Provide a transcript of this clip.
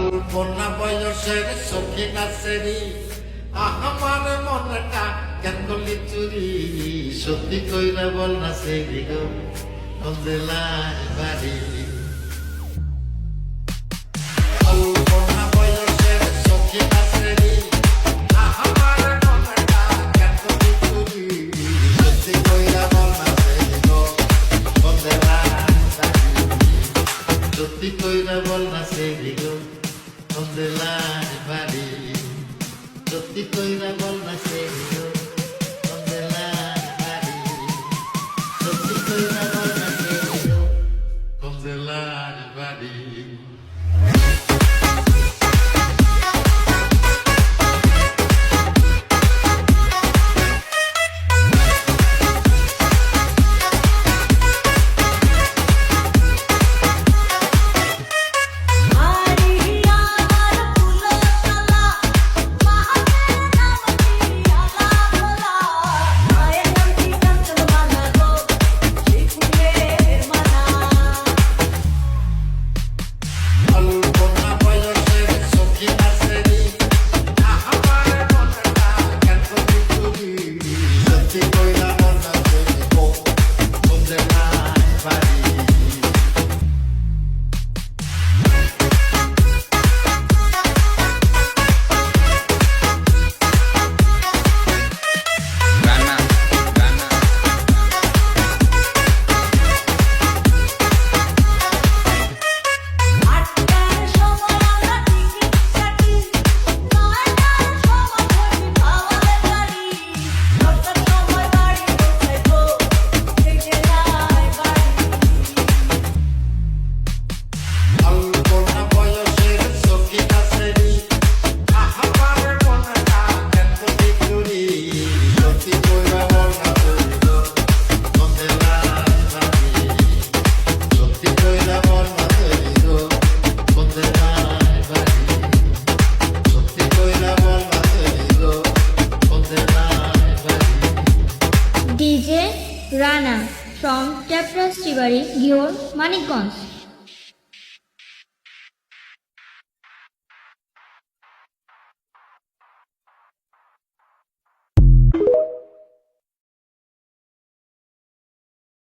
অল্পনা বয়সের সখী নাচেরি আমার মনটা কেন করলি চুরি সত্যি কইরা বল না সেরি গো অন্দেলার বাড়ি অল্পনা বয়সের সখী নাচেরি আমার মনটা কেন করলি চুরি সত্যি কইরা বল না সেরি গো অন্দেলার বাড়ি সত্যি কইরা বল না সেরি গো অন্দেলার বাড়ি সত্যি কইরা বল না সেরি গো অন্দেলার বাড়ি সত্যি কইরা বল না সেরি গো অন্দেলার বাড়ি DJ Rana from Chapter Shibari, Ghior, Manikganj.